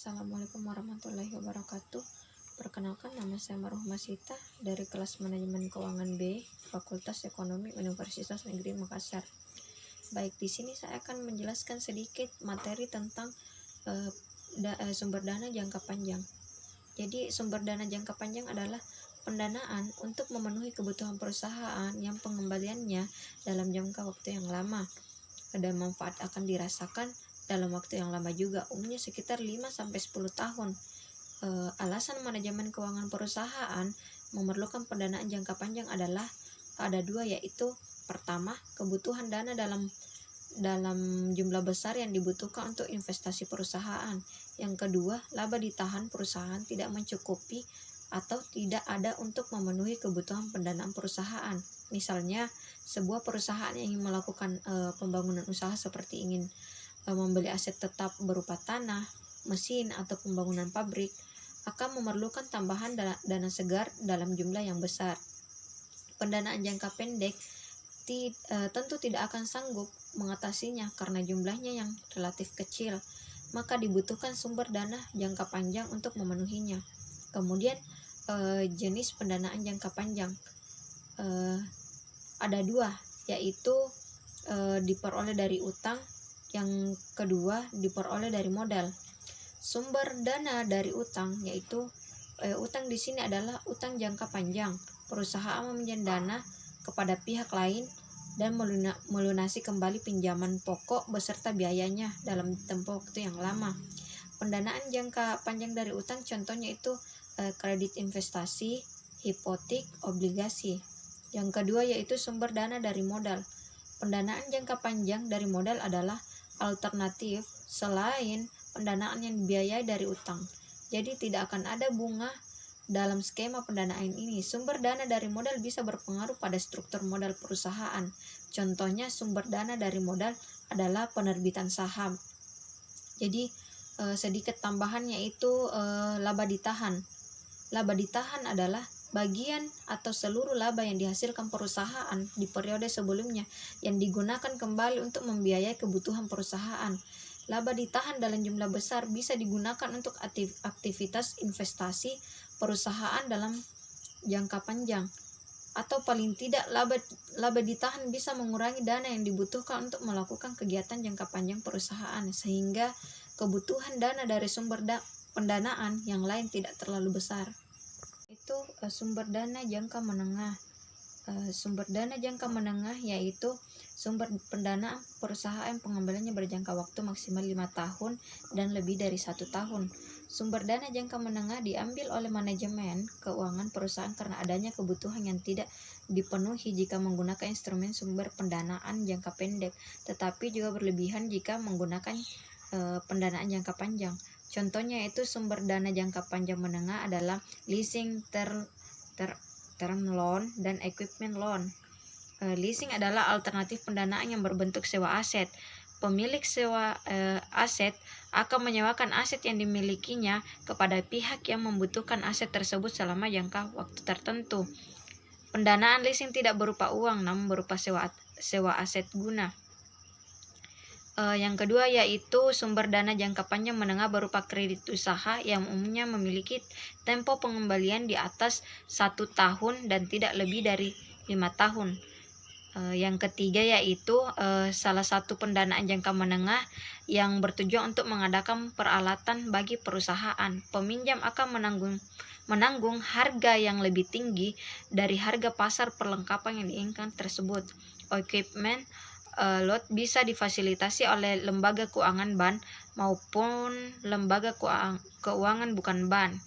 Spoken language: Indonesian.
Assalamualaikum warahmatullahi wabarakatuh. Perkenalkan, nama saya Maruhma Sita dari kelas Manajemen Keuangan B, Fakultas Ekonomi Universitas Negeri Makassar. Baik, di sini saya akan menjelaskan sedikit materi tentang sumber dana jangka panjang. Jadi, sumber dana jangka panjang adalah pendanaan untuk memenuhi kebutuhan perusahaan yang pengembaliannya dalam jangka waktu yang lama. Dan manfaat akan dirasakan dalam waktu yang lama juga, umumnya sekitar 5-10 tahun. Alasan manajemen keuangan perusahaan memerlukan pendanaan jangka panjang adalah ada dua, yaitu pertama, kebutuhan dana dalam jumlah besar yang dibutuhkan untuk investasi perusahaan. Yang kedua, laba ditahan perusahaan tidak mencukupi atau tidak ada untuk memenuhi kebutuhan pendanaan perusahaan. Misalnya, sebuah perusahaan yang ingin melakukan pembangunan usaha seperti ingin membeli aset tetap berupa tanah, mesin, atau pembangunan pabrik, akan memerlukan tambahan dana segar dalam jumlah yang besar. Pendanaan jangka pendek tentu tidak akan sanggup mengatasinya karena jumlahnya yang relatif kecil, maka dibutuhkan sumber dana jangka panjang untuk memenuhinya. Kemudian jenis pendanaan jangka panjang ada dua, yaitu diperoleh dari utang, yang kedua diperoleh dari modal. Sumber dana dari utang, yaitu utang di sini adalah utang jangka panjang. Perusahaan meminjam dana kepada pihak lain dan melunasi kembali pinjaman pokok beserta biayanya dalam tempoh waktu yang lama. Pendanaan jangka panjang dari utang contohnya itu kredit investasi, hipotek, obligasi. Yang kedua yaitu sumber dana dari modal. Pendanaan jangka panjang dari modal adalah alternatif selain pendanaan yang dibiayai dari utang. Jadi tidak akan ada bunga dalam skema pendanaan ini. Sumber dana dari modal bisa berpengaruh pada struktur modal perusahaan. Contohnya sumber dana dari modal adalah penerbitan saham. Jadi sedikit tambahan yaitu laba ditahan. Laba ditahan adalah bagian atau seluruh laba yang dihasilkan perusahaan di periode sebelumnya yang digunakan kembali untuk membiayai kebutuhan perusahaan. Laba ditahan dalam jumlah besar bisa digunakan untuk aktivitas investasi perusahaan dalam jangka panjang. Atau paling tidak laba ditahan bisa mengurangi dana yang dibutuhkan untuk melakukan kegiatan jangka panjang perusahaan, sehingga kebutuhan dana dari sumber pendanaan yang lain tidak terlalu besar. Itu sumber dana jangka menengah. Sumber dana jangka menengah yaitu sumber pendanaan perusahaan pengembaliannya berjangka waktu maksimal 5 tahun dan lebih dari 1 tahun. Sumber dana jangka menengah diambil oleh manajemen keuangan perusahaan karena adanya kebutuhan yang tidak dipenuhi jika menggunakan instrumen sumber pendanaan jangka pendek, tetapi juga berlebihan jika menggunakan pendanaan jangka panjang. Contohnya itu sumber dana jangka panjang menengah adalah leasing, term loan, dan equipment loan. Leasing adalah alternatif pendanaan yang berbentuk sewa aset. Pemilik sewa aset akan menyewakan aset yang dimilikinya kepada pihak yang membutuhkan aset tersebut selama jangka waktu tertentu. Pendanaan leasing tidak berupa uang, namun berupa sewa aset guna. Yang kedua yaitu sumber dana jangka panjang menengah berupa kredit usaha yang umumnya memiliki tempo pengembalian di atas 1 tahun dan tidak lebih dari 5 tahun. Yang ketiga yaitu salah satu pendanaan jangka menengah yang bertujuan untuk mengadakan peralatan bagi perusahaan. Peminjam akan menanggung harga yang lebih tinggi dari harga pasar perlengkapan yang diinginkan tersebut. Equipment lot bisa difasilitasi oleh lembaga keuangan bank maupun lembaga keuangan bukan bank.